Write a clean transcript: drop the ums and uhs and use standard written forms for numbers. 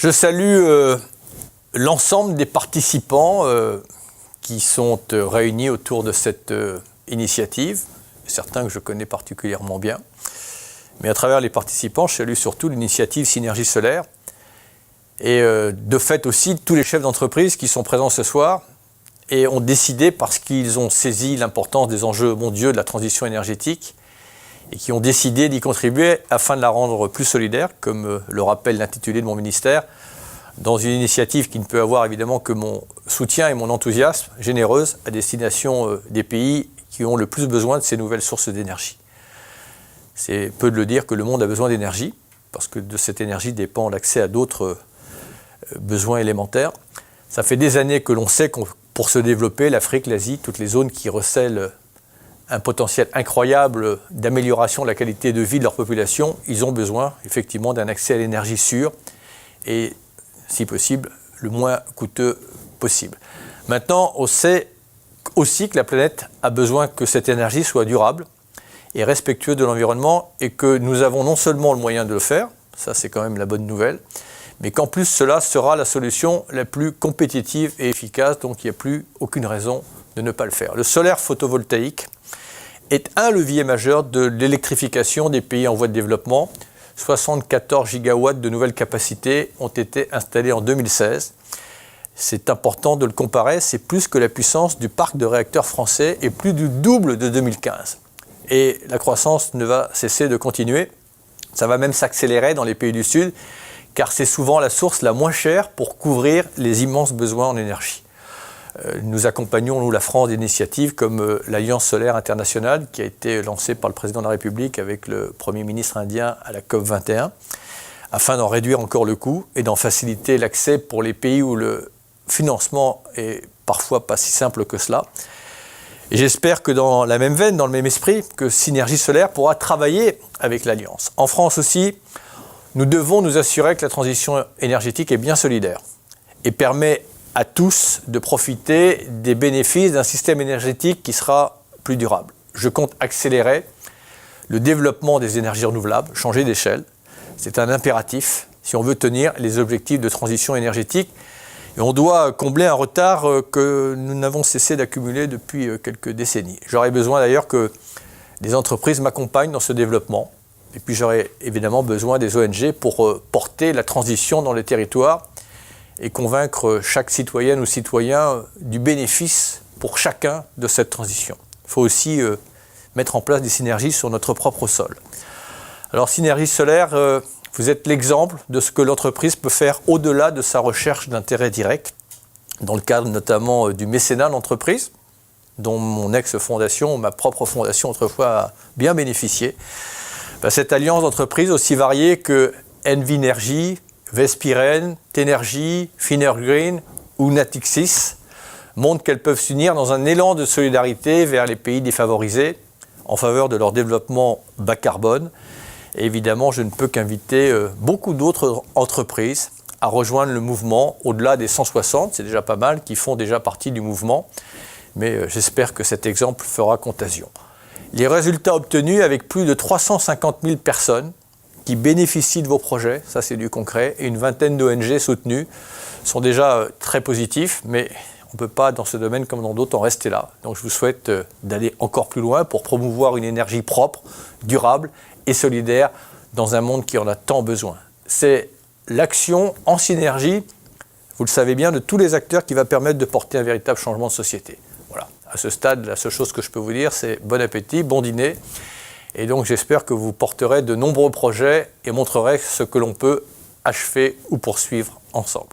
Je salue l'ensemble des participants qui sont réunis autour de cette initiative, certains que je connais particulièrement bien. Mais à travers les participants, je salue surtout l'initiative Synergie Solaire et de fait aussi tous les chefs d'entreprise qui sont présents ce soir et ont décidé, parce qu'ils ont saisi l'importance des enjeux mondiaux de la transition énergétique et qui ont décidé d'y contribuer afin de la rendre plus solidaire, comme le rappelle l'intitulé de mon ministère, dans une initiative qui ne peut avoir évidemment que mon soutien et mon enthousiasme généreuse à destination des pays qui ont le plus besoin de ces nouvelles sources d'énergie. C'est peu de le dire que le monde a besoin d'énergie, parce que de cette énergie dépend l'accès à d'autres besoins élémentaires. Ça fait des années que l'on sait que pour se développer, l'Afrique, l'Asie, toutes les zones qui recèlent un potentiel incroyable d'amélioration de la qualité de vie de leur population, ils ont besoin effectivement d'un accès à l'énergie sûre et, si possible, le moins coûteux possible. Maintenant, on sait aussi que la planète a besoin que cette énergie soit durable et respectueuse de l'environnement et que nous avons non seulement le moyen de le faire, ça c'est quand même la bonne nouvelle, mais qu'en plus cela sera la solution la plus compétitive et efficace, donc il n'y a plus aucune raison de ne pas le faire. Le solaire photovoltaïque est un levier majeur de l'électrification des pays en voie de développement. 74 gigawatts de nouvelles capacités ont été installées en 2016. C'est important de le comparer, c'est plus que la puissance du parc de réacteurs français et plus du double de 2015. Et la croissance ne va cesser de continuer. Ça va même s'accélérer dans les pays du Sud, car c'est souvent la source la moins chère pour couvrir les immenses besoins en énergie. Nous accompagnons, nous, la France, d'initiatives comme l'Alliance solaire internationale, qui a été lancée par le président de la République avec le Premier ministre indien à la COP 21, afin d'en réduire encore le coût et d'en faciliter l'accès pour les pays où le financement est parfois pas si simple que cela. Et j'espère que dans la même veine, dans le même esprit, que Synergie Solaire pourra travailler avec l'Alliance. En France aussi, nous devons nous assurer que la transition énergétique est bien solidaire et permet à tous de profiter des bénéfices d'un système énergétique qui sera plus durable. Je compte accélérer le développement des énergies renouvelables, changer d'échelle. C'est un impératif si on veut tenir les objectifs de transition énergétique. Et on doit combler un retard que nous n'avons cessé d'accumuler depuis quelques décennies. J'aurais besoin d'ailleurs que des entreprises m'accompagnent dans ce développement. Et puis j'aurais évidemment besoin des ONG pour porter la transition dans les territoires et convaincre chaque citoyenne ou citoyen du bénéfice pour chacun de cette transition. Il faut aussi mettre en place des synergies sur notre propre sol. Alors Synergie Solaire, vous êtes l'exemple de ce que l'entreprise peut faire au-delà de sa recherche d'intérêt direct, dans le cadre notamment du mécénat d'entreprise, dont mon ex-fondation, ma propre fondation autrefois a bien bénéficié. Cette alliance d'entreprises aussi variée que Envinergy, Vespiren, Tenergy, Finergreen ou Natixis montre qu'elles peuvent s'unir dans un élan de solidarité vers les pays défavorisés en faveur de leur développement bas carbone. Et évidemment, je ne peux qu'inviter beaucoup d'autres entreprises à rejoindre le mouvement, au-delà des 160, c'est déjà pas mal, qui font déjà partie du mouvement. Mais j'espère que cet exemple fera contagion. Les résultats obtenus avec plus de 350 000 personnes qui bénéficient de vos projets, ça c'est du concret, et une vingtaine d'ONG soutenues sont déjà très positifs, mais on ne peut pas dans ce domaine comme dans d'autres en rester là. Donc je vous souhaite d'aller encore plus loin pour promouvoir une énergie propre, durable et solidaire dans un monde qui en a tant besoin. C'est l'action en synergie, vous le savez bien, de tous les acteurs qui va permettre de porter un véritable changement de société. Voilà. À ce stade, la seule chose que je peux vous dire, c'est bon appétit, bon dîner. Et donc j'espère que vous porterez de nombreux projets et montrerez ce que l'on peut achever ou poursuivre ensemble.